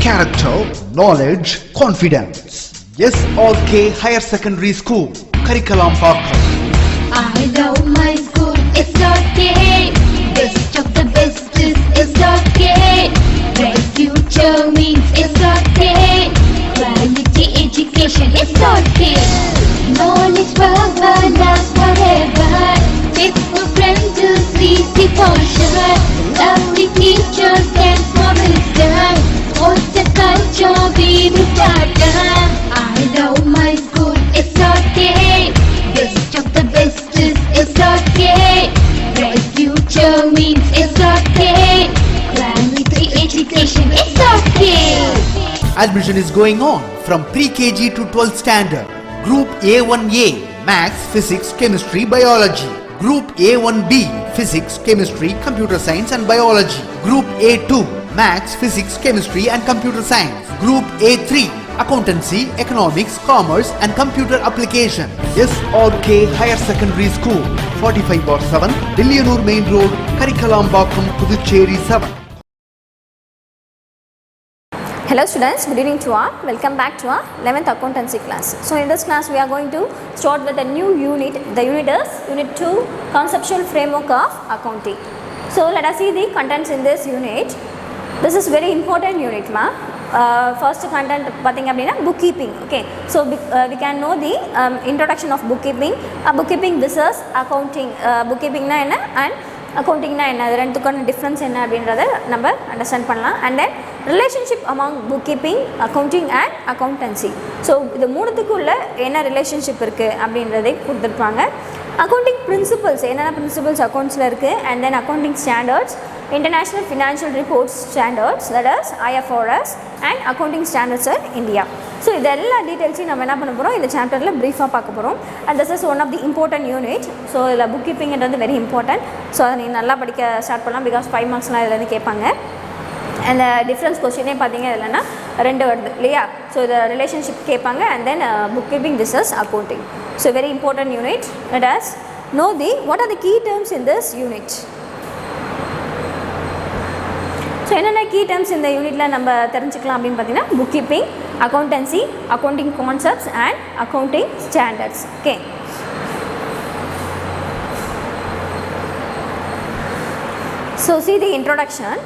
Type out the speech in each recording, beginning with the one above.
character, knowledge, confidence. SRK Higher Secondary School, Karikalambakkam. I love my school, SRK. Best of the best is SRK. Bright future means SRK. Quality education, SRK. Knowledge forever, last forever. Faithful friends to see the future. Lovely teachers and promisers. What's the culture we will start? I love my school, SRK. Best of the best is SRK. Bright future means SRK. Quality education, SRK. Admission is going on from pre-KG to 12th standard. Group A1A, Maths, Physics, Chemistry, Biology. Group A1B, Physics, Chemistry, Computer Science and Biology. Group A2, Maths, Physics, Chemistry and Computer Science. Group A3, Accountancy, Economics, Commerce and Computer Application. SRK Higher Secondary School, 45/7, Dillianur Main Road, Karikalambakkam, Puducherry 7. Hello students, good evening to all. Welcome back to our 11th accountancy class. So in this class we are going to start with a new unit. The unit is Unit 2, Conceptual Framework of Accounting. So let us see the contents in this unit. This is very important unit ma. First content பார்த்தீங்க அப்படினா bookkeeping. Okay, so we can know the introduction of bookkeeping. Bookkeeping, this is accounting. Bookkeeping na என்ன and accounting na என்ன, அது ரெண்டுக்கான difference என்ன அப்படின்றத நம்ம understand பண்ணலாம். And then relationship among bookkeeping, accounting and accountancy. So இது மூணுத்துக்குள்ள என்ன ரிலேஷன்ஷிப் இருக்குது அப்படின்றதை கொடுத்துருப்பாங்க. அக்கௌண்டிங் பிரின்சிபல்ஸ், என்னென்ன பிரின்சிபல்ஸ் அக்கௌண்ட்ஸில் இருக்குது, and then accounting standards, International Financial Reports Standards, that is IFRS, and Accounting Standards in India. So இது எல்லா டீட்டெயில்ஸையும் நம்ம என்ன பண்ண போகிறோம், இந்த சாப்டரில் ப்ரீஃபாக பார்க்க போகிறோம். And this is one of the important unit. So இதில் புக் கீப்பிங்கிறது வெரி இம்பார்ட்டன்ட். ஸோ அதை நீங்கள் நல்லா படிக்க ஸ்டார்ட் பண்ணலாம், பிகாஸ் 5 மார்க்ஸ்லாம் இதில் கேட்பாங்க. அந்த டிஃப்ரென்ஸ் கொஸ்டினே பார்த்தீங்க இல்லைன்னா 2 வருது இல்லையா. ஸோ இதை ரிலேஷன்ஷிப் கேட்பாங்க. And then book keeping, this is accounting. So very important unit. Let us know the what are the key terms in this unit. So என்னென்ன கீ டேர்ம்ஸ் இந்த யூனிட்டில் நம்ம தெரிஞ்சுக்கலாம் அப்படின்னு பார்த்தீங்கன்னா book keeping, accountancy, accounting concepts and accounting standards. Okay, so see the introduction.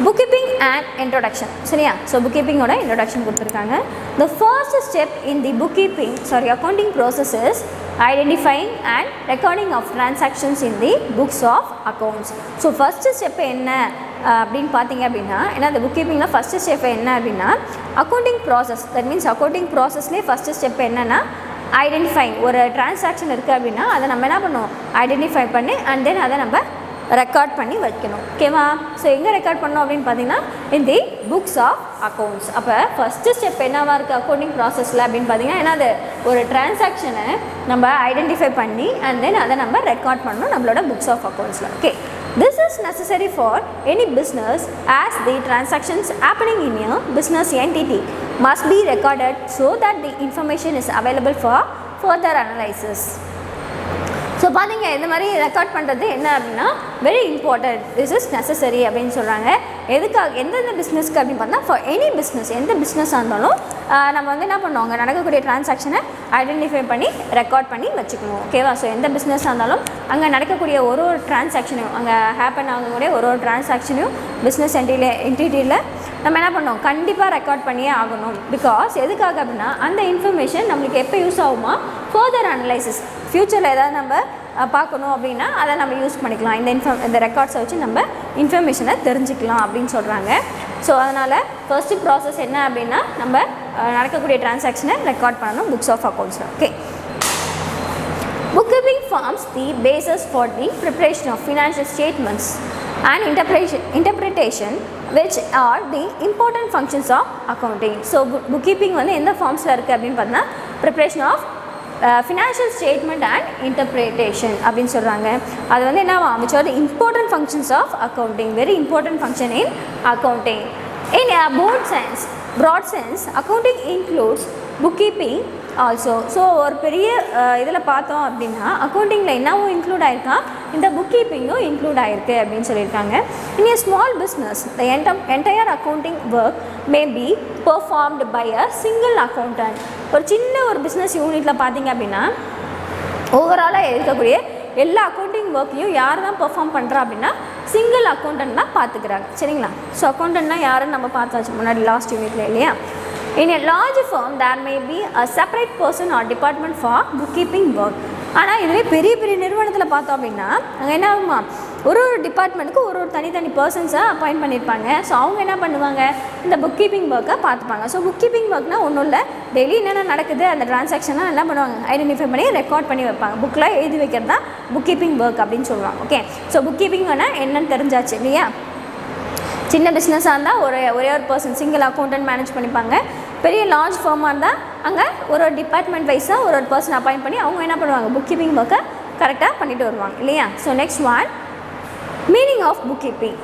bookkeeping and introduction, சரியா. So bookkeeping-ஓட introduction கொடுத்துருக்காங்க. The first step in the bookkeeping, accounting process is identifying and recording of transactions in the books of accounts. So first step என்ன அப்படின்னு பார்த்தீங்க அப்படின்னா, ஏன்னா அந்த book கீப்பிங்கில் first step என்ன அப்படின்னா accounting process. That means accounting ப்ராசஸ்லேயே ஃபஸ்ட்டு ஸ்டெப் என்னென்னா ஐடென்டிஃபைங். ஒரு டிரான்சாக்ஷன் இருக்குது அப்படின்னா அதை நம்ம என்ன பண்ணுவோம், ஐடென்டிஃபை பண்ணி அண்ட் தென் அதை நம்ம ரெக்கார்ட் பண்ணி வைக்கணும். ஓகேவா. ஸோ எங்கே ரெக்கார்ட் பண்ணோம் அப்படின்னு பார்த்தீங்கன்னா இன் தி புக்ஸ் ஆஃப் அக்கௌண்ட்ஸ். அப்போ ஃபஸ்ட்டு ஸ்டெப் என்னவாக இருக்குது அக்கௌண்டிங் ப்ராசஸில் அப்படின்னு பார்த்தீங்கன்னா, ஏன்னா அது ஒரு டிரான்சாக்ஷனை நம்ம ஐடென்டிஃபை பண்ணி அண்ட் தென் அதை நம்ம ரெக்கார்ட் பண்ணணும் நம்மளோட புக்ஸ் ஆஃப் அக்கௌண்ட்ஸில். Okay, this is necessary for any business as the transactions happening in a business entity must be recorded so that the information is available for further analysis. So பார்த்தீங்க இந்த மாதிரி record பண்ணுறது என்ன அப்படின்னா very important, this is necessary அப்படின்னு சொல்கிறாங்க. எதுக்காக, எந்தெந்த பிஸ்னஸ்க்கு அப்படின்னு பார்த்தா ஃபார் எனி பிஸ்னஸ், எந்த பிஸ்னஸாக இருந்தாலும் நம்ம வந்து என்ன பண்ணுவாங்க, நடக்கக்கூடிய டிரான்சாக்ஷனை ஐடென்டிஃபை பண்ணி ரெக்கார்ட் பண்ணி வச்சுக்கணும். ஓகேவா. ஸோ எந்த பிஸ்னஸாக இருந்தாலும் அங்கே நடக்கக்கூடிய ஒரு டிரான்சாக்ஷனையும், அங்கே ஹேப்பன் ஆகக்கூடிய ஒரு டிரான்சாக்ஷனையும் பிஸ்னஸ் என்டிட்டியில் நம்ம என்ன பண்ணோம், கண்டிப்பாக ரெக்கார்ட் பண்ணியே ஆகணும். பிகாஸ் எதுக்காக அப்படின்னா அந்த இன்ஃபர்மேஷன் நம்மளுக்கு எப்போ யூஸ் ஆகுமா, ஃபர்தர் அனலைசிஸ், ஃப்யூச்சரில் ஏதாவது நம்ம பார்க்கணும் அப்படின்னா அதை நம்ம யூஸ் பண்ணிக்கலாம். இந்த ரெக்கார்ட்ஸை வச்சு நம்ம இன்ஃபர்மேஷனை தெரிஞ்சுக்கலாம் அப்படின்னு சொல்கிறாங்க. ஸோ அதனால் ஃபர்ஸ்ட்டு ப்ராசஸ் என்ன அப்படின்னா நம்ம நடக்கக்கூடிய டிரான்சாக்ஷனை ரெக்கார்ட் பண்ணணும் புக்ஸ் ஆஃப் அக்கௌண்ட்ஸில். Okay, bookkeeping forms the basis for the preparation of financial statements and interpretation which are the important functions of accounting. So bookkeeping வந்து எந்த ஃபார்ம்ஸில் இருக்குது அப்படின்னு பார்த்தீங்கன்னா preparation of financial statement and interpretation அப்படின்னு சொல்கிறாங்க. அது வந்து என்னவா, which are the important functions of accounting, very important function in accounting. In a broad sense, accounting includes bookkeeping also. So ஒரு பெரிய இதில் பார்த்தோம் அப்படின்னா அக்கௌண்டிங்கில் என்னவும் இன்க்ளூட் ஆயிருக்கா, இந்த புக் கீப்பிங்கும் இன்க்ளூட் ஆயிருக்கு அப்படின்னு சொல்லியிருக்காங்க. In a small business the entire accounting work may be performed by a single accountant. ஒரு சின்ன ஒரு பிஸ்னஸ் யூனிட்டில் பார்த்தீங்க அப்படின்னா ஓவராலாக இருக்கக்கூடிய எல்லா அக்கௌண்டிங் ஒர்க்கையும் யார் தான் பெர்ஃபார்ம் பண்ணுறா அப்படின்னா சிங்கிள் அக்கௌண்டன்ட் தான் பார்த்துக்கிறாங்க. சரிங்களா? ஸோ அக்கௌண்டன்ட்னா யாருன்னு நம்ம பார்த்தாச்சு முன்னாடி லாஸ்ட் யூனிட்டில் இல்லையா? In a large firm, there may be a separate person or department for bookkeeping work. ஆனால் இதுவே பெரிய பெரிய நிறுவனத்தில் பார்த்தோம் அப்படின்னா அங்கே என்ன ஆகுமா, ஒரு டிபார்ட்மெண்ட்டுக்கு ஒரு தனித்தனி பர்சன்ஸை அப்பாயிண்ட் பண்ணியிருப்பாங்க. ஸோ அவங்க என்ன பண்ணுவாங்க, இந்த புக் கீப்பிங் ஒர்க்கை பார்த்துப்பாங்க. ஸோ புக் கீப்பிங் ஒர்க்னால் ஒன்றும் இல்லை, டெய்லி என்னென்ன நடக்குது அந்த ட்ரான்சாக்ஷனாக என்ன பண்ணுவாங்க, ஐடென்டிஃபை பண்ணி ரெக்கார்ட் பண்ணி வைப்பாங்க. புக்கில் எழுதி வைக்கிறது தான் புக் கீப்பிங் ஒர்க் அப்படின்னு சொல்லுவாங்க. ஓகே, ஸோ புக் கீப்பிங் என்னன்னு தெரிஞ்சாச்சு இல்லையா? சின்ன பிஸ்னஸாக இருந்தால் ஒரே ஒரு பர்சன் சிங்கிள் அக்கௌண்டன்ட் மேனேஜ் பண்ணிப்பாங்க. பெரிய லார்ஜ் ஃபார்மாக இருந்தால் அங்கே ஒரு டிபார்ட்மெண்ட் வைஸாக ஒரு பர்சன் அப்பாயிண்ட் பண்ணி அவங்க என்ன பண்ணுவாங்க, புக் கீப்பிங் ஒர்க்கை கரெக்டாக பண்ணிட்டு வருவாங்க இல்லையா? So next one, meaning of book keeping.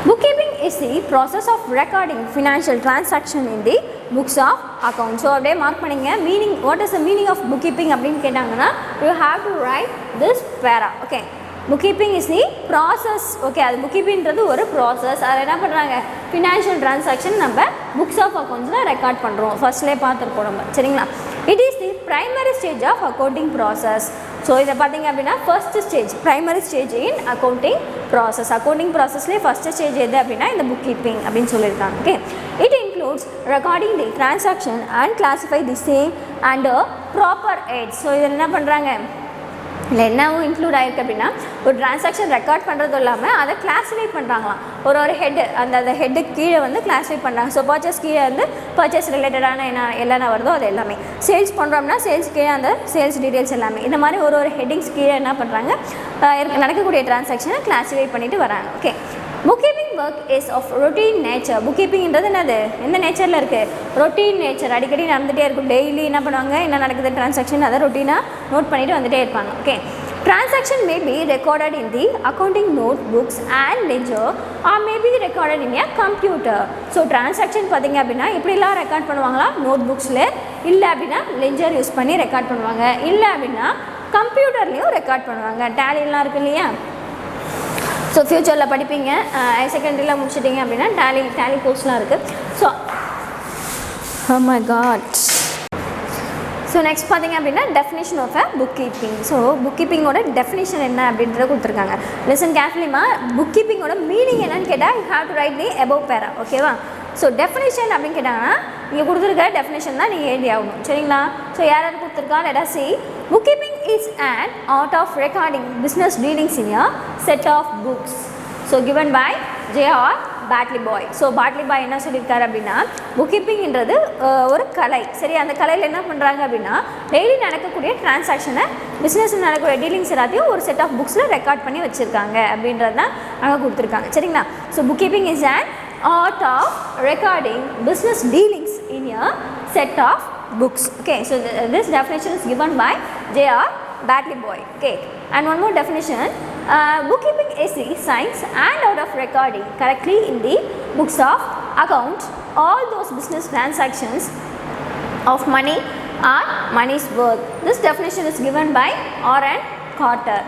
Bookkeeping is the process of recording financial transaction in the books of account. So அப்படியே மார்க் பண்ணிங்க. Meaning, what is the meaning of book keeping அப்படின்னு கேட்டாங்கன்னா you have to write this para. Okay, book keeping is the process. Okay, அது book கீப்பிங்கிறது ஒரு process. அதில் என்ன பண்ணுறாங்க, ஃபினான்ஷியல் ட்ரான்சாக்ஷன் நம்ம புக்ஸ் ஆஃப் அக்கௌண்ட்ஸில் ரெக்கார்ட் பண்ணுறோம். ஃபர்ஸ்ட்லேயே பார்த்துருப்போம் நம்ம. சரிங்களா? It is the primary stage of accounting process. So இதை பார்த்தீங்க அப்படின்னா first stage, primary stage in accounting process. Accounting ப்ராசஸ்லேயே ஃபஸ்ட்டு ஸ்டேஜ் எது அப்படின்னா இந்த புக் கீப்பிங் அப்படின்னு சொல்லியிருக்காங்க. Okay, it includes recording the transaction and classify the same and proper eight. So இதில் என்ன பண்ணுறாங்க, இல்லை என்னவும் இன்க்ளூட் ஆகிருக்கு அப்படின்னா ஒரு ட்ரான்சாக்ஷன் ரெக்கார்ட் பண்ணுறதும் இல்லாமல் அதை கிளாஸிஃபை பண்ணுறாங்களாம். ஒரு ஹெட்டு, அந்த ஹெட்டுக்கு கீழே வந்து கிளாஸிஃபை பண்ணுறாங்க. ஸோ பர்ச்சேஸ் கீழே வந்து பர்ச்சேஸ் ரிலேட்டடான என்னென்ன வருதோ அது எல்லாமே. சேல்ஸ் பண்ணுறோம்னா சேல்ஸ் கீழே அந்த சேல்ஸ் டீட்டெயில்ஸ் எல்லாமே. இந்த மாதிரி ஒரு ஹெட்டிங்ஸ் கீழே என்ன பண்ணுறாங்க, நடக்கக்கூடிய ட்ரான்சாக்ஷனை கிளாஸிஃபை பண்ணிட்டு வராங்க. Okay, book keeping work is of routine nature. Book கீப்பிங்கிறது என்னது, எந்த நேச்சரில் இருக்குது, ரொட்டீன் நேச்சர். அடிக்கடி நடந்துகிட்டே இருக்கும். டெய்லி என்ன பண்ணுவாங்க, என்ன நடக்குது ட்ரான்சாக்ஷன், அதை ரொட்டீனாக நோட் பண்ணிவிட்டு வந்துகிட்டே இருப்பாங்க. Okay, transaction may be recorded in the accounting notebooks and ledger or may be recorded in a computer. So transaction பார்த்தீங்க அப்படின்னா இப்படிலாம் ரெக்கார்ட் பண்ணுவாங்களா, நோட் புக்ஸில், இல்லை அப்படின்னா லெஜர் யூஸ் பண்ணி ரெக்கார்ட் பண்ணுவாங்க, இல்லை அப்படின்னா கம்ப்யூட்டர்லேயும் ரெக்கார்ட் பண்ணுவாங்க. டேலிலாம் இருக்குது இல்லையா? ஸோ ஃப்யூச்சரில் படிப்பீங்க, ஹையர் செகண்டரியில் முடிச்சிட்டிங்க அப்படின்னா டேலி கோர்ஸ்லாம் இருக்குது. So oh my god. So next பார்த்தீங்க அப்படின்னா definition of a book keeping. So book கீப்பிங்கோட டெஃபினேஷன் என்ன அப்படின்றத கொடுத்துருக்காங்க. லிசன் கேர்ஃபுல்லிமா. புக் கீப்பிங்கோட மீனிங் என்னன்னு கேட்டால் you have to write the above para. ஓகேவா? ஸோ டெஃபினேஷன் அப்படின்னு கேட்டாங்கன்னா இங்கே கொடுத்துருக்க டெஃபினேஷன் தான் நீங்கள் எழுதி ஆகணும். சரிங்களா? ஸோ யாராவது கொடுத்துருக்கா, let us see. Book keeping is an art of recording business dealings in a set of books. So given by J.R. Batliboi. So Batliboi என்ன சொல்லியிருக்காரு அப்படின்னா புக் கீப்பிங்கிறது ஒரு கலை. சரி, அந்த கலையில் என்ன பண்ணுறாங்க அப்படின்னா டெய்லி நடக்கக்கூடிய டிரான்சாக்ஷனை, பிஸ்னஸில் நடக்கக்கூடிய டீலிங்ஸ் எல்லாத்தையும் ஒரு செட் ஆஃப் புக்ஸில் ரெக்கார்ட் பண்ணி வச்சுருக்காங்க அப்படின்றது தான் அங்கே கொடுத்துருக்காங்க. சரிங்களா? So book keeping is an art of recording business dealings in a set of books. Okay, so this definition is given by J.R. Batley Boy. Okay, and one more definition. Bookkeeping is the science and art of recording correctly in the books of account all those business transactions of money or money's worth. This definition is given by R.N. Carter.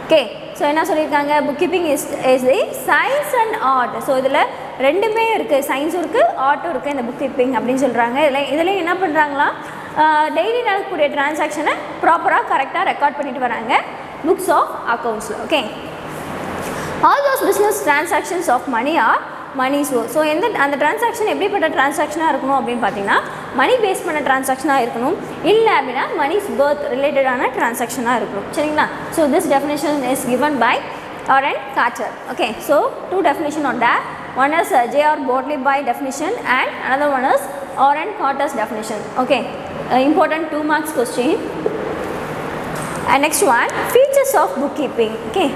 Okay, so என்ன சொல்லியிருக்காங்க, book keeping is the science and art. So இதில் ரெண்டுமே இருக்குது, சயின்ஸும் இருக்குது ஆர்ட்டும் இருக்குது இந்த book keeping அப்படின்னு சொல்கிறாங்க. இதில் என்ன பண்ணுறாங்களா, டெய்லி நடக்கக்கூடிய டிரான்சாக்ஷனை ப்ராப்பராக கரெக்டாக ரெக்கார்ட் பண்ணிட்டு வராங்க புக்ஸ் ஆஃப் அக்கௌண்ட்ஸில். Okay, all those business transactions of money or money's worth. So அந்த டிரான்சாக்ஷன் எப்படிப்பட்ட டிரான்சாக்ஷனாக இருக்கணும் அப்படின்னு பார்த்தீங்கன்னா மணி பேஸ் பண்ண டிரான்சாக்ஷனாக இருக்கணும், இல்லை அப்படின்னா மணிஸ் பர்த் ரிலேட்டடான டிரான்சாக்ஷனாக இருக்கணும். சரிங்களா? So this definition is given by R.N. Carter. Okay, so two definition on that. One is J.R. Batley Boy definition and another one is R.N. Carter's definition. Okay, important 2 marks question. And next one, features of bookkeeping. Okay,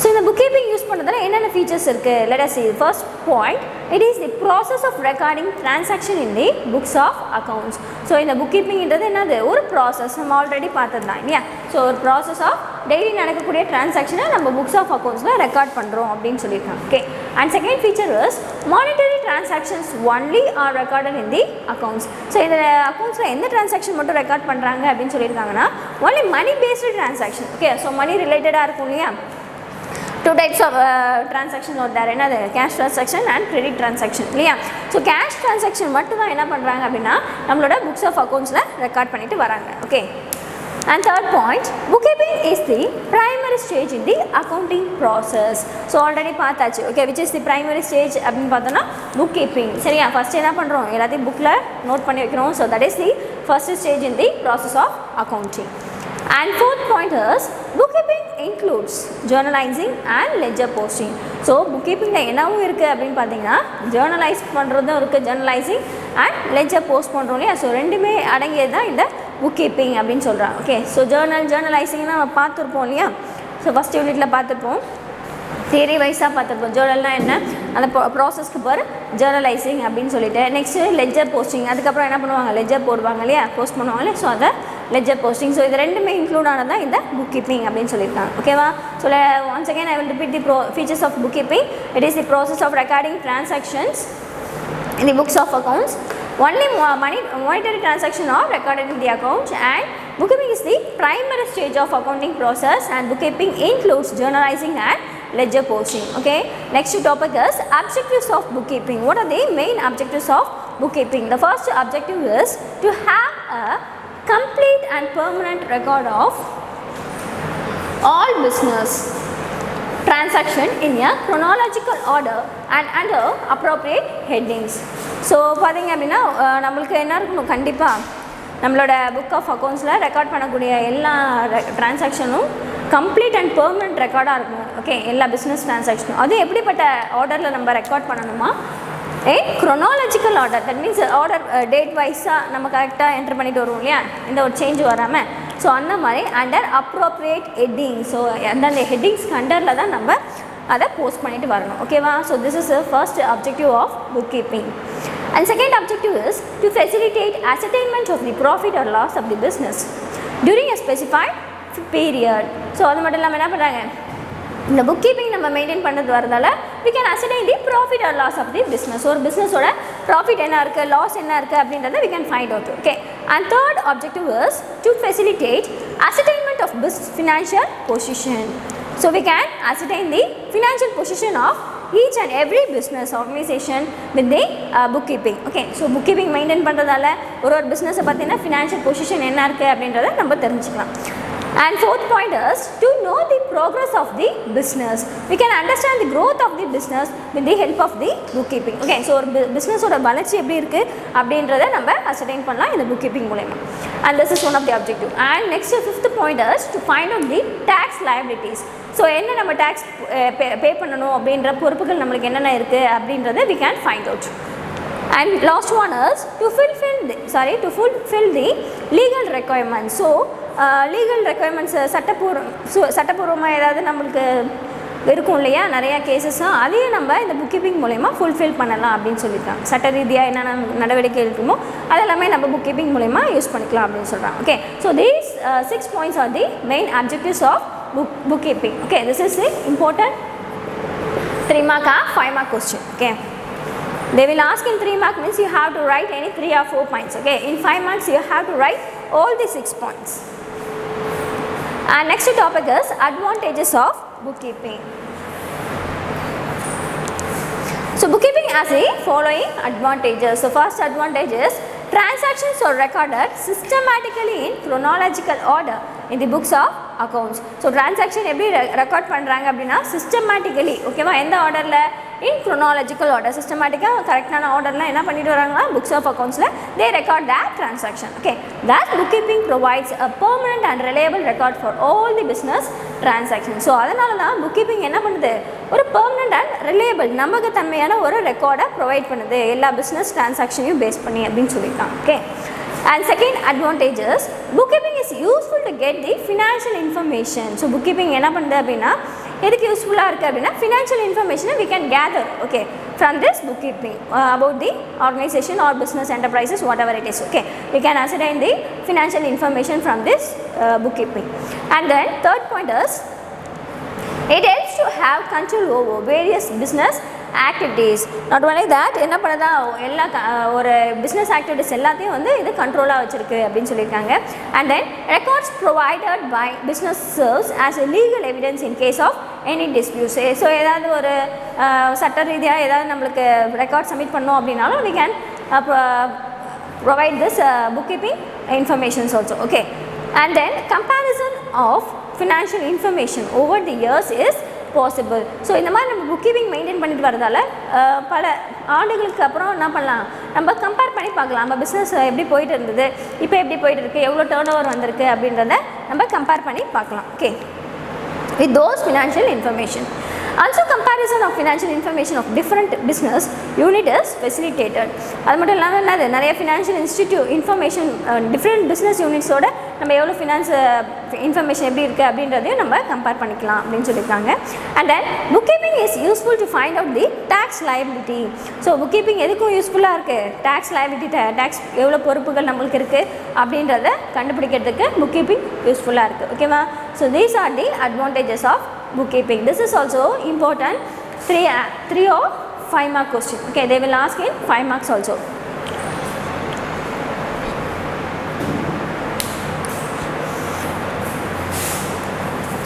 so இந்த book keeping use பண்ணுறதுல என்னென்ன features இருக்குது? Let us see. First point, it is the process of recording transaction in the books of accounts. So இந்த book கீப்பிங்கிறது என்னது? ஒரு process. நம்ம already பார்த்தது தான் இல்லையா? ஸோ ஒரு ப்ராசஸ் ஆஃப் டெய்லி நடக்கக்கூடிய டிரான்சாக்ஷனை நம்ம புக்ஸ் ஆஃப் அக்கௌண்ட்ஸில் ரெக்கார்ட் பண்ணுறோம் அப்படின்னு சொல்லியிருக்காங்க. Okay. And second feature is monetary transactions only are recorded in the accounts. So இந்த அக்கௌண்ட்ஸில் எந்த டிரான்சாக்ஷன் மட்டும் ரெக்கார்ட் பண்ணுறாங்க அப்படின்னு சொல்லியிருக்காங்கன்னா only money based transaction. Okay. So money ரிலேட்டடாக இருக்கும் இல்லையா? Two types of transactions are there. என்னது? Cash transaction and credit transaction இல்லையா? ஸோ கேஷ் டிரான்சாக்ஷன் மட்டும் தான் என்ன பண்ணுறாங்க அப்படின்னா நம்மளோட புக்ஸ் ஆஃப் அக்கௌண்ட்ஸில் ரெக்கார்ட் பண்ணிட்டு வராங்க. Okay. And third point, bookkeeping is the primary stage in the accounting process. So already பார்த்தாச்சு. Okay, which is the primary stage அப்படின்னு பார்த்தோன்னா bookkeeping. சரியா? ஃபர்ஸ்ட் என்ன பண்ணுறோம்? எல்லாத்தையும் புக்கில் நோட் பண்ணி வைக்கிறோம். So that is the first stage in the process of accounting. And fourth point is bookkeeping includes journalizing and ledger posting. So புக்கீப்பிங்கில் என்னவும் இருக்குது அப்படின்னு பார்த்தீங்கன்னா ஜேர்னலைஸ் பண்ணுறதும் இருக்குது, ஜேர்னலைசிங் அண்ட் லெஜர் போஸ்ட் பண்ணுறோம் இல்லையா? ஸோ ரெண்டுமே அடங்கியது தான் இந்த புக்கீப்பிங் அப்படின்னு சொல்கிறாங்க. ஓகே. ஸோ ஜேர்னலைசிங்னா நம்ம பார்த்துருப்போம் இல்லையா? ஸோ ஃபஸ்ட் யூனிட்டில் பார்த்துருப்போம், தியரி வைஸாக பார்த்துருப்போம். ஜேர்னல்னால் என்ன, அந்த ப்ராசஸ்க்கு பேர் ஜேர்னலைசிங் அப்படின்னு சொல்லிட்டு. நெக்ஸ்ட்டு லெஜர் போஸ்டிங், அதுக்கப்புறம் என்ன பண்ணுவாங்க? லெஜர் போடுவாங்க இல்லையா? போஸ்ட் பண்ணுவாங்க இல்லையா? ஸோ அதை லெஜர் போஸ்டிங். ஸோ இது ரெண்டுமே இன்க்ளூட் ஆனது தான் இந்த புக் கீப்பிங் அப்படின்னு சொல்லியிருக்காங்க. ஓகேவா? So once again I will repeat the features of book keeping. It is the process of recording transactions in the books of accounts. Only monetary transactions are recorded in the accounts, and bookkeeping is the primary stage of accounting process, and bookkeeping includes journalizing and ledger posting. Okay. Next topic is objectives of bookkeeping. What are the main objectives of bookkeeping? The first objective is to have a complete and permanent record of all business transaction in a chronological order and under appropriate headings. So பார்த்திங்க அப்படின்னா நம்மளுக்கு என்ன இருக்கணும்? கண்டிப்பாக நம்மளோட book of அக்கௌண்ட்ஸில் record பண்ணக்கூடிய எல்லா டிரான்சாக்ஷனும் கம்ப்ளீட் அண்ட் பெர்மனெண்ட் ரெக்கார்டாக இருக்கணும். ஓகே. எல்லா பிஸ்னஸ் டிரான்சாக்ஷனும் அது எப்படிப்பட்ட ஆர்டரில் நம்ம ரெக்கார்ட் பண்ணணுமா? Chronological order. That means order date வைஸாக நம்ம கரெக்டாக என்டர் பண்ணிட்டு வருவோம் இல்லையா? இந்த ஒரு சேஞ்ச் வராமல். ஸோ அந்த மாதிரி அண்டர் அப்ரோப்ரியேட் ஹெட்டிங். ஸோ அந்தந்த ஹெட்டிங்ஸ்க்கு அண்டரில் தான் நம்ம அதை போஸ்ட் பண்ணிட்டு வரணும். ஓகேவா? So this is the first objective of book keeping. And second objective is to facilitate ascertainment of the profit or loss of the business during a specified period. So அது மட்டும் இல்லாமல் என்ன பண்ணுறாங்க? இந்த புக் கீப்பிங் நம்ம maintain பண்ணுறது வரதால we can ascertain the profit or loss of the business. ஒரு பிஸ்னஸோட profit என்ன இருக்குது, லாஸ் என்ன இருக்குது அப்படின்றத we can find out. Okay. And third objective is to facilitate ascertainment of financial position. So we can ascertain the financial position of each and every business organization with the bookkeeping. Okay. So bookkeeping maintain பண்ணுறதால ஒரு பிஸ்னஸை பார்த்தீங்கன்னா financial position என்ன இருக்குது அப்படின்றத நம்ம தெரிஞ்சுக்கலாம். And fourth point is to know the progress of the business. We can understand the growth of the business with the help of the bookkeeping. Okay, so ஒரு பிஸ்னஸோட வளர்ச்சி எப்படி இருக்குது அப்படின்றத நம்ம அசர்டைன் பண்ணலாம் இந்த புக்கீப்பிங் மூலமா. And this is one of the objective. And next fifth point is to find out the tax liabilities. So என்ன நம்ம டேக்ஸ் பே பண்ணணும் அப்படின்ற பொறுப்புகள் நம்மளுக்கு என்னென்ன இருக்குது அப்படின்றத we can find out. And last one is to fulfill the legal requirements. So legal requirements சட்டப்பூர்வமாக ஏதாவது நம்மளுக்கு இருக்கும் இல்லையா? நிறையா கேசஸும் அதையும் நம்ம இந்த புக்கீப்பிங் மூலமா ஃபுல்ஃபில் பண்ணலாம் அப்படின்னு சொல்லியிருக்காங்க. சட்ட ரீதியாக என்னென்ன நடவடிக்கை இருக்குமோ அதெல்லாமே நம்ம புக்கீப்பிங் மூலமா யூஸ் பண்ணிக்கலாம் அப்படின்னு சொல்கிறாங்க. Okay. So these 6 points are the main objectives of bookkeeping. Okay. This is the important 3 mark or 5 mark question. Okay. They will ask in 3 mark means you have to write any 3 or 4 points. Okay. In 5 marks you have to write all the 6 points. And next topic is advantages of bookkeeping. So bookkeeping has the following advantages. So first advantage is transactions are recorded systematically in chronological order in the books of accounts. So transaction எப்படி record பண்ணுறாங்க அப்படின்னா systematically. ஓகேவா? எந்த ஆர்டரில்? இன் chronological order. சிஸ்டமேட்டிக்காக கரெக்டான ஆர்டர்லாம் என்ன பண்ணிட்டு வராங்களா? புக்ஸ் ஆஃப் அக்கௌண்ட்ஸில் they record that transaction. Okay. That bookkeeping provides a permanent and reliable record for all the business transactions. So அதனால தான் புக்கீப்பிங் என்ன பண்ணுது? ஒரு பெர்மனண்ட் அண்ட் ரிலையபிள் நம்பகத்தன்மையான ஒரு ரெக்கார்டை ப்ரொவைட் பண்ணுது எல்லா பிஸ்னஸ் டிரான்சாக்ஷனையும் பேஸ் பண்ணி அப்படின்னு சொல்லியிருக்காங்க. Okay. And second advantage is bookkeeping is useful to get the financial information. So bookkeeping என்ன பண்ணுது அப்படின்னா எதுக்கு யூஸ்ஃபுல்லாக இருக்குது அப்படின்னா ஃபினான்ஷியல் இன்ஃபர்மேஷனை we can gather okay from this bookkeeping about the organization or business enterprises whatever it is. Okay, we can ascertain the financial information from this bookkeeping. And then third point is it helps to have control over various business activities. Not only that, என்ன பண்ணுதா எல்லா ஒரு business activities எல்லாத்தையும் வந்து இது கண்ட்ரோலாக வச்சுருக்கு அப்படின்னு சொல்லியிருக்காங்க. And then records provided by business serves as a legal evidence in case of any disputes. So ஏதாவது ஒரு சட்ட ரீதியாக ஏதாவது நம்மளுக்கு ரெக்கார்ட் சப்மிட் பண்ணோம் அப்படின்னாலும் we can provide this bookkeeping informations also. Okay, and then comparison of financial information over the years is possible. So இந்த மாதிரி நம்ம புக்கீப்பிங் மெயின்டைன் பண்ணிட்டு வரதால பல ஆண்டுகளுக்கு அப்புறம் என்ன பண்ணலாம், நம்ம கம்பேர் பண்ணி பார்க்கலாம் நம்ம பிஸ்னஸ் எப்படி போயிட்டு இருந்தது, இப்போ எப்படி போயிட்டு இருக்குது, எவ்வளோ டர்ன் ஓவர் வந்திருக்கு அப்படின்றத நம்ம கம்பேர் பண்ணி பார்க்கலாம். Okay, with those financial information. Also comparison of financial information of different business unit is facilitated. அது மட்டும் இல்லாமல் என்னது நிறைய financial institute information different business யூனிட்ஸோட நம்ம எவ்வளோ ஃபினான்ஸ் இன்ஃபர்மேஷன் எப்படி இருக்குது அப்படின்றதையும் நம்ம கம்பேர் பண்ணிக்கலாம் அப்படின்னு சொல்லியிருக்காங்க. And then book keeping is useful to find out the tax liability. So book keeping எதுக்கும் யூஸ்ஃபுல்லாக இருக்குது, டேக்ஸ் லைபிலிட்டி டேக்ஸ் எவ்வளோ பொறுப்புகள் நம்மளுக்கு இருக்குது அப்படின்றத கண்டுபிடிக்கிறதுக்கு புக் கீப்பிங் யூஸ்ஃபுல்லாக இருக்குது. ஓகேவா? So these are the advantages of bookkeeping. This is also important 3 or 5 mark question. Okay, they will ask in 5 marks also.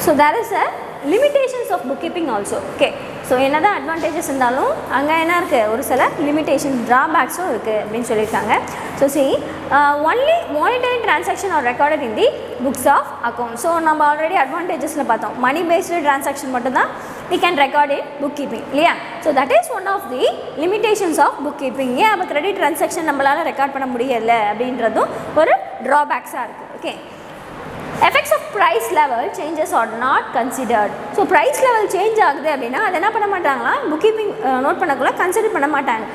So there is a limitations of bookkeeping also. Okay, so என்ன தான் advantages இருந்தாலும் அங்கே என்ன இருக்குது, ஒரு சில limitation ட்ராபேக்ஸும் இருக்குது அப்படின்னு சொல்லியிருக்காங்க. So only monetary transaction are recorded in the books of account. So நம்ம ஆல்ரெடி அட்வான்டேஜஸில் பார்த்தோம், மணி பேஸ்டு டிரான்சாக்ஷன் மட்டும்தான் we can record in bookkeeping இல்லையா? So that is one of the limitations of bookkeeping. ஏன் அப்போ கிரெடிட் டிரான்சாக்ஷன் நம்மளால் record பண்ண முடியலை அப்படின்றதும் ஒரு ட்ராபேக்ஸாக இருக்குது. Okay, effects of price level changes are not considered. So price level change ஆகுது அப்படின்னா அதை என்ன பண்ண மாட்டாங்களா, புக்கீப்பிங் நோட் பண்ணக்குள்ள கன்சிடர் பண்ண மாட்டாங்க.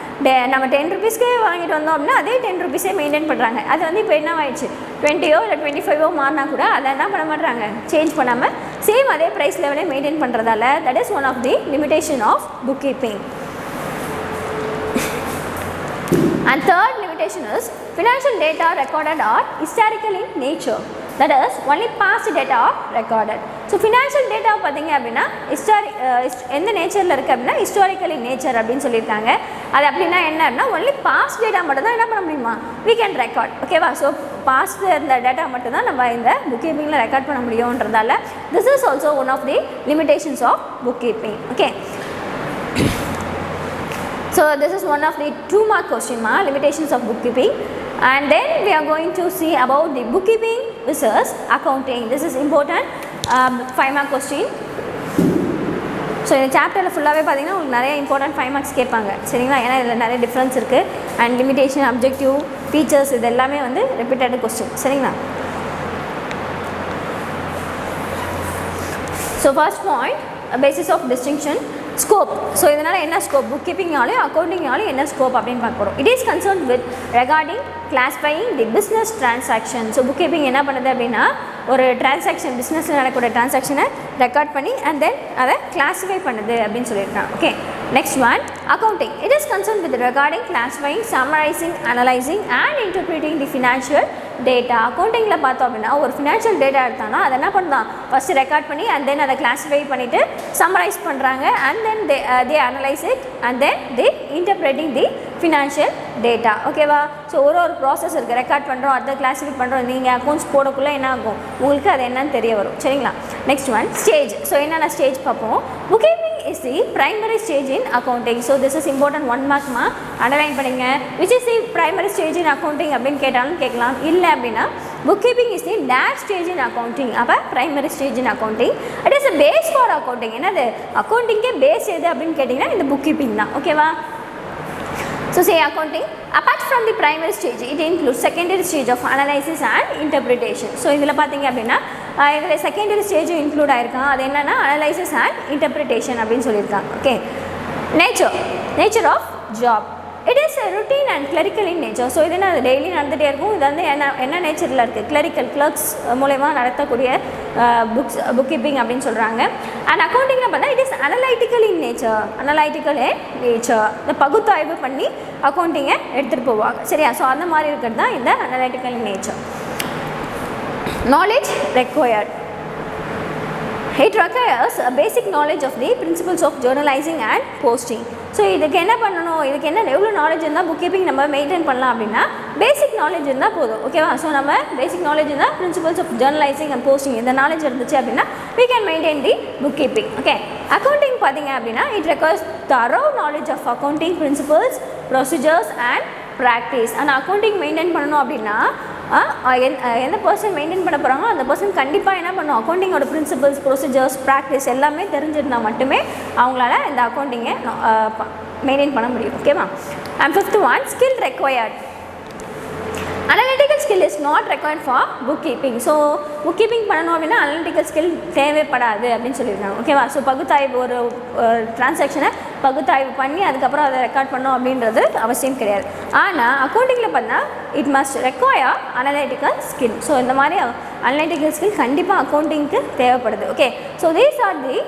நம்ம 10 rupeesக்கே வாங்கிட்டு வந்தோம் அப்படின்னா அதே 10 rupeesே மெயின்டைன் பண்ணுறாங்க. அது வந்து இப்போ என்ன ஆயிடுச்சு, 20 இல்லை 25 மாறினா கூட அதை என்ன பண்ண மாட்டாங்க, சேஞ்ச் பண்ணாமல் சேம் அதே ப்ரைஸ் லெவலே மெயின்டைன் பண்ணுறதால that is one of the limitation of book keeping. And third limitation is financial data recorded are historical in nature. That is only past data are recorded. So financial data பார்த்தீங்க அப்படின்னா எந்த நேச்சரில் இருக்குது அப்படின்னா historical in nature அப்படின்னு சொல்லியிருக்காங்க. அது அப்படின்னா என்னன்னா ஒன்லி பாஸ்ட் டேட்டா மட்டும் தான் என்ன பண்ண முடியுமா, we can record. ஓகேவா? ஸோ பாஸ்ட் இருந்த டேட்டா மட்டும் தான் நம்ம இந்த புக் கீப்பிங்கில் ரெக்கார்ட் பண்ண முடியும்ன்றதால this is also one of the limitations of bookkeeping. Okay, so this is one of the 2 mark question limitations of bookkeeping. And then we are going to see about the bookkeeping versus accounting. This is important 5 mark question. So இந்த சாப்டரில் ஃபுல்லாகவே பார்த்தீங்கன்னா உங்களுக்கு நிறைய important 5 marks கேட்பாங்க சரிங்களா? ஏன்னா இதில் நிறைய டிஃப்ரென்ஸ் இருக்குது. அண்ட் லிமிடேஷன், அப்ஜெக்டிவ், ஃபீச்சர்ஸ் இது எல்லாமே வந்து ரிப்பீட்டட் கொஸ்டின் சரிங்களா? So first point basis of distinction, scope. So இதனால் என்ன ஸ்கோப், புக் கீப்பிங்னாலும் அக்கௌண்டிங்னாலும் என்ன ஸ்கோப் அப்படின்னு பார்க்க போகிறோம். It is concern with recording classifying the business transaction. So book keeping என்ன பண்ணுது அப்படின்னா ஒரு டிரான்சாக்ஷன் பிஸ்னஸில் நடக்கக்கூடிய டிரான்சாக்ஷனை ரெக்கார்ட் பண்ணி அண்ட் தென் அதை கிளாஸிஃபை பண்ணுது அப்படின்னு சொல்லியிருக்காங்க. Okay, next one accounting. It is concern with recording classifying, summarising, analysing and interpreting the financial data. அக்கௌண்டிங்கில் பார்த்தோம் அப்படின்னா ஒரு ஃபினான்ஷியல் டேட்டா எடுத்தாங்கன்னா அதை என்ன பண்ணலாம், ஃபஸ்ட்டு ரெக்கார்ட் பண்ணி அண்ட் தென் அதை கிளாஸிஃபை பண்ணிவிட்டு சம்மரைஸ் பண்ணுறாங்க and then they analyze it and then they interpreting the financial data. ஓகேவா? ஸோ ஒரு ப்ராசஸ் இருக்குது, ரெக்கார்ட் பண்ணுறோம், அதை கிளாஸிஃபை பண்ணுறோம். நீங்கள் அக்கௌண்ட்ஸ் போடக்குள்ளே என்ன ஆகும், உங்களுக்கு அது என்னன்னு தெரிய வரும் சரிங்களா? Next one stage. ஸோ என்னென்ன ஸ்டேஜ் பார்ப்போம். Book keeping is the primary stage in accounting. So this is important 1 mark underline பண்ணிங்க. Which is the primary stage in accounting அப்படின்னு கேட்டாலும் கேட்கலாம். இல்லை அப்படின்னா book keeping is the dash stage in accounting. அப்போ primary stage in accounting. It is a base for accounting. என்னது அக்கௌண்டிங்கே base எது அப்படின்னு கேட்டிங்கன்னா இந்த புக் கீப்பிங் தான். ஓகேவா? So say accounting apart from the primary stage it includes secondary stage of analysis and interpretation. So இதில் பார்த்தீங்க அப்படின்னா இதில் செகண்டரி ஸ்டேஜ் இன்க்ளூட் ஆயிருக்கான். அது என்னென்னா அனலைசிஸ் அண்ட் இன்டர்பிரிட்டேஷன் அப்படின்னு சொல்லியிருக்காங்க. Okay, nature of job. It is routine and clerical in nature. So இது என்ன டெய்லி நடந்துகிட்டே இருக்கும். இது வந்து என்ன நேச்சரில் இருக்குது, கிளரிக்கல் கிளர்க்ஸ் மூலயமா நடத்தக்கூடிய புக் கீப்பிங் அப்படின்னு சொல்கிறாங்க. அண்ட் அக்கௌண்டிங்கில் பார்த்தா it is analytical in nature. இந்த பகுத்தாய்வு பண்ணி அக்கௌண்டிங்கை எடுத்துகிட்டு போவாங்க. சரியா? ஸோ அந்த மாதிரி இருக்கிறது தான் இந்த analytical in nature. Knowledge required. It requires a basic knowledge of the principles of journalizing and posting. So இதுக்கு என்ன பண்ணணும், இதுக்கு எவ்வளோ நாலேஜ் இருந்தால் புக் கீப்பிங் நம்ம மெயின்டைன் பண்ணலாம் அப்படின்னா பேசிக் நாலேஜ் இருந்தால் போதும். ஓகேவா? ஸோ நம்ம பேசிக் நாலேஜ் இருந்தால் principles of journalising and posting இந்த நாலேஜ் இருந்துச்சு அப்படின்னா we can maintain the bookkeeping. Okay, accounting பார்த்தீங்க அப்படின்னா it requires thorough knowledge of accounting principles, procedures and practice. ஆனால் அக்கௌண்டிங் மெயின்டைன் பண்ணணும் அப்படின்னா எந்த பர்சன் மெயின்டைன் பண்ண போகிறாங்களோ அந்த பர்சன் கண்டிப்பாக என்ன பண்ணும், அக்கௌண்டிங்கோட பிரின்சிபல்ஸ், ப்ரொசீஜர்ஸ், ப்ராக்டிஸ் எல்லாமே தெரிஞ்சிருந்தால் மட்டுமே அவங்களால இந்த அக்கௌண்டிங்கை மெயின்டைன் பண்ண முடியும். ஓகேவா? And 5th one, skill required. Analytical skill is not required for bookkeeping. So bookkeeping பண்ணணும் அப்படின்னா அனலிட்டிக்கல் ஸ்கில் தேவைப்படாது அப்படின்னு சொல்லியிருக்காங்க. ஓகேவா? ஸோ பகுத்தாய்வு ஒரு டிரான்சாக்ஷனை பகுத்தாய்வு பண்ணி அதுக்கப்புறம் அதை ரெக்கார்ட் பண்ணணும் அப்படின்றது அவசியம் கிடையாது. ஆனால் அக்கௌண்டிங்கில் பார்த்தா it must require analytical skill. So இந்த மாதிரி அனலிட்டிக்கல் ஸ்கில் கண்டிப்பாக அக்கௌண்டிங்க்கு தேவைப்படுது. Okay, so these are the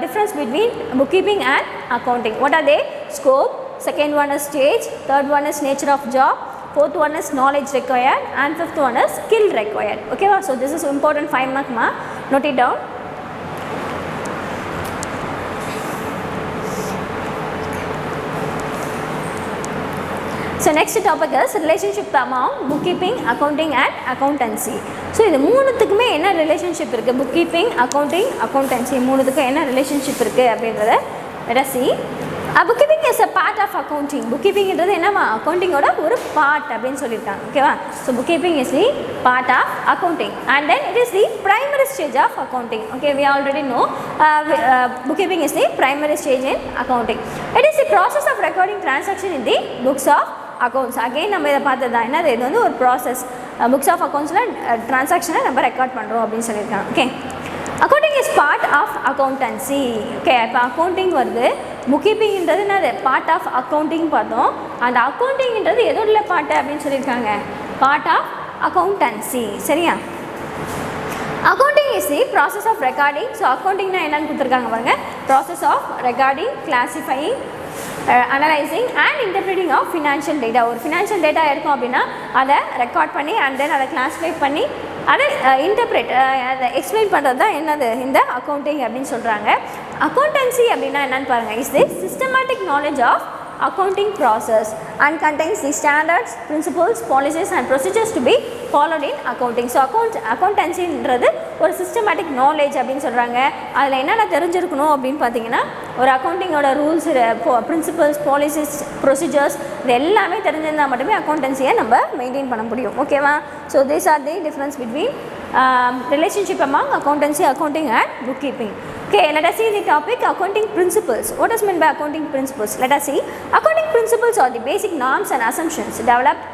difference between bookkeeping and accounting. What are they? Scope. Second one is stage. Third one is nature of job. Fourth one is knowledge required. And 5th one is skill required. Okay, so this is important 5 mark ma. Note it down. So next topic is relationship among bookkeeping, accounting and accountancy. So இது மூணுத்துக்குமே என்ன relationship இருக்குது, book keeping, accounting, accountancy மூணுத்துக்கும் என்ன relationship இருக்குது அப்படின்றத let us see. Book keeping is a part of accounting. Book கீப்பிங்கிறது என்னவா, அக்கௌண்டிங்கோட ஒரு பார்ட் அப்படின்னு சொல்லியிருக்காங்க. ஓகேவா? So book keeping is the part of accounting and then it is the primary stage of accounting. Okay, we already know book keeping is the primary stage in accounting. It is the process of recording transaction in the books of accounts. Again நம்ம இதை பார்த்தது தான், என்ன இது வந்து ஒரு process. Books of அக்கௌண்ட்ஸில் டிரான்சாக்ஷனை நம்ம ரெக்கார்ட் பண்ணுறோம் அப்படின்னு சொல்லியிருக்காங்க. Okay, accounting is part of accountancy. Okay, இப்போ அக்கௌண்டிங் வருது, புக் கீப்பிங்கிறது என்னது, பார்ட் ஆஃப் அக்கௌண்டிங் பார்த்தோம். அந்த அக்கௌண்டிங்கிறது எதோட பார்ட் அப்படின்னு சொல்லியிருக்காங்க, பார்ட் ஆஃப் அக்கௌண்டன்சி. சரியா? Accounting is the process of recording. So அக்கௌண்டிங்னா என்னன்னு கொடுத்துருக்காங்க பாருங்க, process of recording, classifying, analysing and interpreting of financial data. ஒரு ஃபினான்ஷியல் டேட்டா இருக்கும் அப்படின்னா அதை ரெக்கார்ட் பண்ணி அண்ட் தென் அதை கிளாஸிஃபை பண்ணி அதை இன்டர்பிரேட் அதை எக்ஸ்பிளைன் பண்ணுறது தான் என்னது, இந்த அக்கௌண்டிங் அப்படின்னு சொல்கிறாங்க. அக்கௌண்டன்சி அப்படின்னா என்னன்னு பாருங்கள், is the systematic knowledge of accounting process and contains the standards, principles, policies and procedures to be followed in accounting. So accountancyன்றது ஒரு சிஸ்டமேட்டிக் நாலேஜ் அப்படின்னு சொல்கிறாங்க. அதில் என்னென்ன தெரிஞ்சிருக்கணும் அப்படின்னு பார்த்தீங்கன்னா, ஒரு அக்கௌண்டிங்கோட ரூல்ஸ், பிரின்சிபல்ஸ், பாலிசிஸ், ப்ரொசீஜர்ஸ் இது எல்லாமே தெரிஞ்சிருந்தால் மட்டுமே அக்கௌண்டன்சியை நம்ம மெயின்டைன் பண்ண முடியும். ஓகேவா? So these are the difference between relationship among accountancy, accounting and bookkeeping. Okay, let us see the topic accounting principles. What is meant by accounting principles? Let us see. Accounting principles are the basic norms and assumptions developed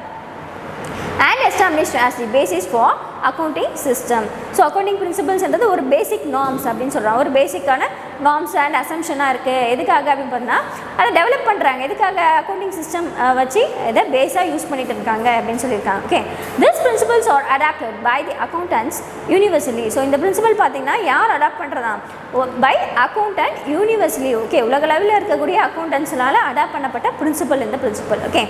and established as the basis for accounting system. So accounting principles என்றது ஒரு பேசிக் norms அப்படின்னு சொல்கிறாங்க. ஒரு பேசிக்கான norms and அசம்ஷனாக இருக்குது. எதுக்காக அப்படின்னு பார்த்தா அதை டெவலப் பண்ணுறாங்க. எதுக்காக அக்கௌண்டிங் சிஸ்டம் வச்சு இதை பேஸாக யூஸ் பண்ணிட்டு இருக்காங்க அப்படின்னு சொல்லியிருக்காங்க. Okay, this principles are adopted by the accountants universally. So இந்த பிரின்சிபல் பார்த்தீங்கன்னா யார் அடாப்ட் பண்ணுறதா, பை அக்கௌண்டன்ட் யூனிவர்சலி. ஓகே, உலகளவில் இருக்கக்கூடிய அக்கௌண்டன்ட்ஸ்னால அடாப்ட் பண்ணப்பட்ட பிரின்சிபல் இந்த principle. Okay,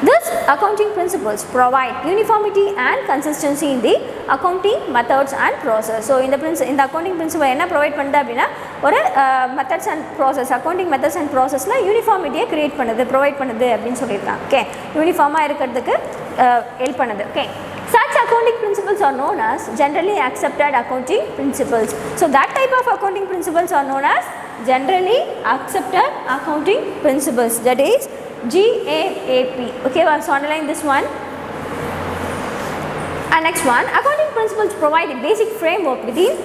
this accounting principles provide uniformity and consistency in the accounting methods and process. So இந்த அக்கௌண்டிங் பிரின்சிபல் என்ன ப்ரொவைட் பண்ணுது அப்படின்னா, ஒரு methods and process, accounting methods and ப்ராசஸில் யூனிஃபார்மிட்டியை க்ரியேட் பண்ணுது, ப்ரொவைட் பண்ணுது அப்படின்னு சொல்லியிருக்காங்க. ஓகே, யூனிஃபார்மாக இருக்கிறதுக்கு ஹெல்ப் பண்ணுது. Okay, such accounting principles are known as generally accepted accounting principles. So that type of accounting principles are known as generally accepted accounting principles, that is GAAP. Okay, so underline this one. And next one, accounting principles provide a basic framework within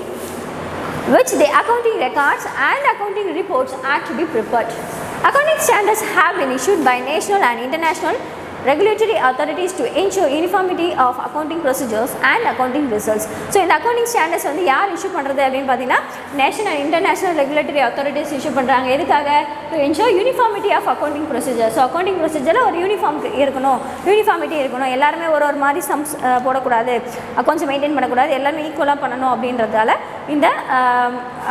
which the accounting records and accounting reports are to be prepared. Accounting standards have been issued by national and international regulatory authorities to ensure uniformity of accounting procedures and accounting results. So இந்த accounting standards வந்து யார் issue பண்ணுறது அப்படின்னு பார்த்தீங்கன்னா national international regulatory authorities issue பண்ணுறாங்க. எதுக்காக? To ensure uniformity of accounting procedure. So accounting ப்ரொசீஜரில் ஒரு யூனிஃபார்மிட்டி இருக்கணும். எல்லாருமே ஒரு மாதிரி சம்ஸ் போடக்கூடாது, அக்கௌண்ட்ஸ் மெயின்டைன் பண்ணக்கூடாது, எல்லாமே ஈக்குவலாக பண்ணணும் அப்படின்றதால இந்த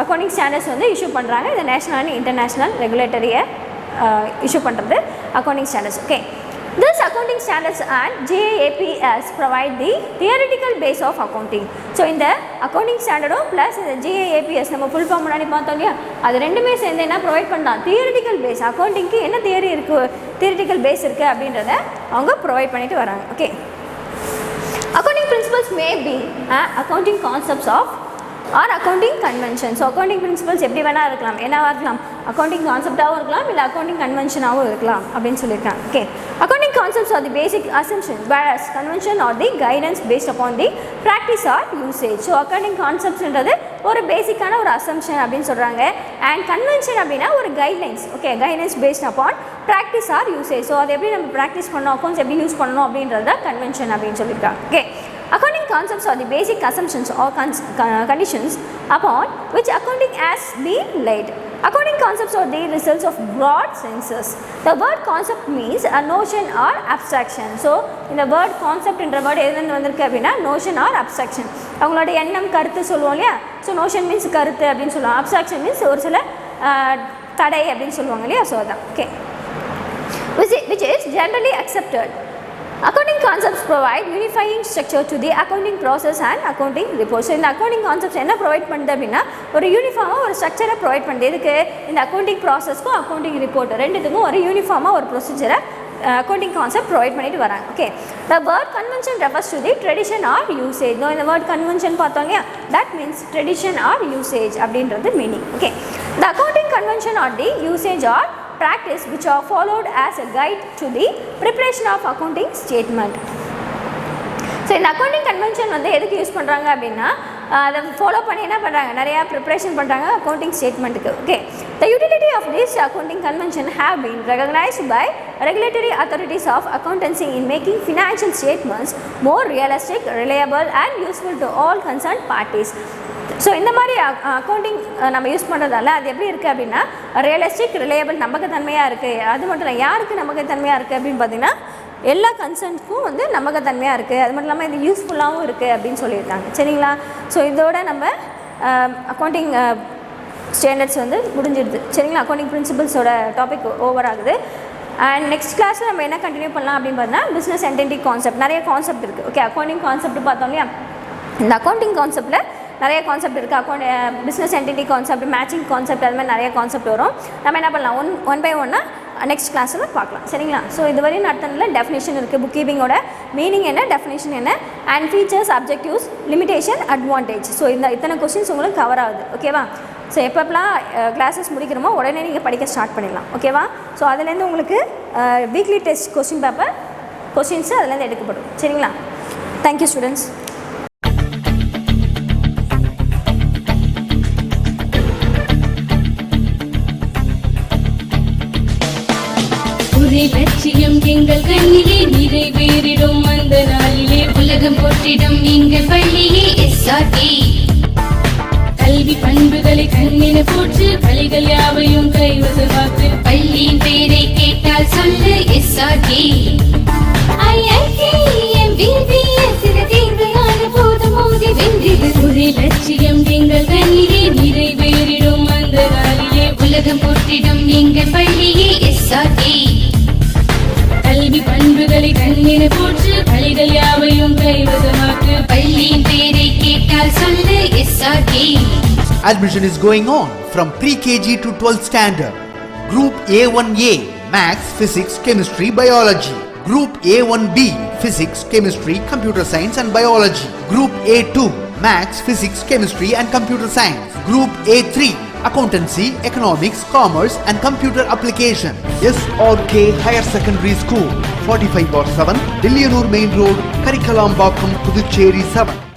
அக்கௌண்டிங் ஸ்டாண்டர்ட்ஸ் வந்து இஷ்யூ பண்ணுறாங்க. இந்த நேஷனல் அண்ட் இன்டர்நேஷ்னல் ரெகுலேட்டரியை இஷ்யூ பண்ணுறது accounting standards. Okay, this accounting standards and GAAPs provide the theoretical base of accounting. So இந்த accounting standard ப்ளஸ் இந்த GAAPs நம்ம ஃபுல் ஃபார்ம் முன்னாடி பார்த்தோம் இல்லையா, அது ரெண்டுமே சேர்ந்து என்ன ப்ரொவைட் பண்ணலாம்? Theoretical base. அக்கௌண்டிங்க்கு என்ன தியரி இருக்குது, தியரிட்டிக்கல் பேஸ் இருக்குது அப்படின்றத அவங்க ப்ரொவைட் பண்ணிட்டு வராங்க. Okay, accounting principles may be accounting concepts of or accounting convention. So accounting principles எப்படி வேணால் இருக்கலாம், என்னவாக இருக்கலாம், அக்கௌண்டிங் கான்செப்டாகவும் இருக்கலாம், இல்லை அக்கௌண்டிங் கன்வென்ஷனாகவும் இருக்கலாம் அப்படின்னு சொல்லியிருக்காங்க. Okay, accounting concepts are the basic assumptions whereas convention or the guidance based upon the practice or usage. So accounting கான்செப்ட்ஸ்ன்றது ஒரு பேசிக்கான ஒரு அசம்ஷன் அப்படின்னு சொல்கிறாங்க. அண்ட் கன்வென்ஷன் அப்படின்னா ஒரு guidelines. Okay, guidelines based upon practice R usage. So அதை எப்படி நம்ம ப்ராக்டிஸ் பண்ணணும், அக்கௌண்ட்ஸ் எப்படி யூஸ் பண்ணணும் அப்படின்றது தான் கன்வென்ஷன் அப்படின்னு சொல்லியிருக்காங்க. Okay, accounting concepts are the basic assumptions or conditions upon which accounting has been laid. Accounting concepts are the results of broad senses. The word concept means a notion or abstraction. So in the word concept என்ற word எதுலேருந்து வந்திருக்கு அப்படின்னா notion or abstraction. அவங்களோட எண்ணம் கருத்து சொல்லுவோம் இல்லையா. So notion means கருத்து அப்படின்னு சொல்லுவோம், abstraction means ஒரு சில தடை அப்படின்னு சொல்லுவாங்க இல்லையா. ஸோ அதான். Okay, which is generally accepted. Accounting concepts provide unifying structure to the accounting process and accounting reports. So இந்த accounting concepts என்ன ப்ரொவைட் பண்ணுது அப்படின்னா ஒரு யூனிஃபார்மாக ஒரு ஸ்ட்ரக்சரை ப்ரொவைட் பண்ணுது. இதுக்கு இந்த அக்கௌண்டிங் ப்ராசஸ்க்கும் அக்கௌண்டிங் ரிப்போர்ட் ரெண்டுத்துக்கும் ஒரு யூனிஃபார்மாக ஒரு ப்ரொசீஜரை accounting concept ப்ரொவைட் பண்ணிட்டு வராங்க. Okay, the word convention refers to the tradition or usage. No, இந்த word convention பார்த்தோம் இல்லையா, that means tradition or usage அப்படின்றது meaning. Okay, the accounting convention or the usage or practice which are followed as a guide to the preparation of accounting statement. So இந்த accounting convention வந்து எதுக்கு use பண்ணுறாங்க அப்படின்னா அதை follow பண்ணி என்ன பண்ணுறாங்க, நிறையா ப்ரிப்ரேஷன் பண்ணுறாங்க அக்கௌண்டிங் ஸ்டேட்மெண்ட்டுக்கு. Okay, the utility of this accounting convention have been recognized by regulatory authorities of accountancy in making financial statements more realistic, reliable and useful to all concerned parties. So இந்த மாதிரி accounting நம்ம use பண்ணுறதால அது எப்படி இருக்குது அப்படின்னா realistic, reliable, நம்பகத்தன்மையாக இருக்குது. அது மட்டும் இல்லை, யாருக்கு நம்பகத்தன்மையாக இருக்குது அப்படின்னு பார்த்தீங்கன்னா எல்லா கன்சர்ன்ஸ்க்கும் வந்து நம்பகத்தன்மையாக இருக்குது. அது மட்டும் இல்லாமல் இது யூஸ்ஃபுல்லாகவும் இருக்குது அப்படின்னு சொல்லியிருக்காங்க. சரிங்களா? ஸோ இதோட நம்ம அக்கௌண்டிங் ஸ்டாண்டர்ட்ஸ் வந்து முடிஞ்சிடுது. சரிங்களா? அக்கௌண்டிங் பிரின்சிபல்ஸோட டாபிக் ஓவர் ஆகுது. அண்ட் நெக்ஸ்ட் கிளாஸில் நம்ம என்ன கண்டினியூ பண்ணலாம் அப்படின்னு பார்த்தீங்கன்னா பிஸ்னஸ் என்டிட்டி கான்செப்ட். நிறைய கான்செப்ட் இருக்குது. ஓகே, அக்கௌண்டிங் கான்செப்ட் பார்த்தோம் இல்லையா, இந்த அக்கௌண்டிங் கான்செப்டில் நிறைய கான்செப்ட் இருக்குது. Business entity concept, matching concept, அது மாதிரி நிறைய கான்செப்ட் வரும். நம்ம என்ன பண்ணலாம், ஒன் பை ஒன்னாக நெக்ஸ்ட் கிளாஸில் பார்க்கலாம். சரிங்களா? ஸோ இதுவரையும் நடத்தினதில் டெஃபினேஷன் இருக்குது, புக் கீப்பிங்கோட மீனிங் என்ன, டெஃபினேஷன் என்ன, and features, objectives, limitation, advantage. So இத்தனை கொஸ்டின்ஸ் உங்களுக்கு கவர் ஆகுது. ஓகேவா? ஸோ எப்பப்பெல்லாம் கிளாஸஸ் முடிக்கிறோமோ உடனே நீங்கள் படிக்க ஸ்டார்ட் பண்ணிடலாம். ஓகேவா? ஸோ அதுலேருந்து உங்களுக்கு weekly test question paper questions அதுலேருந்து எடுக்கப்படும். சரிங்களா? Thank you students. லட்சியம் எங்கள் கண்ணிலே நிறைவேறிடும் அந்த நாளிலே உலகம் போற்றிடும் எங்கள் பள்ளியே SRT. கல்வி பண்புகளை கண்ணின போற்று, பள்ளிகள் யாவையும் கைவசமாக்கு, பள்ளியின் பெயரை கேட்டால் சொல்லு SRT. ஒரே லட்சியம் எங்கள் கண்ணிலே நிறைவேறிடும் அந்த நாளிலே உலகம் போற்றிடும் எங்கள் பள்ளியே SRT. கல்வி பண்புகளை கண்ணின போற்று, பள்ளிகள் யாவையும் கைவசமாக்கு, பள்ளியின் பெயரை கேட்டால் சொல்லு SRT. Admission is going on from pre-KG to 12th standard. Group A1A Maths, Physics, Chemistry, Biology. Group A1B Physics, Chemistry, Computer Science and Biology. Group A2 Maths, Physics, Chemistry and Computer Science. Group A3 Accountancy, Economics, Commerce and Computer Application. SRK Higher Secondary School, 45/7, Dillianur Main Road, Karikalambakkam, Puducherry 7.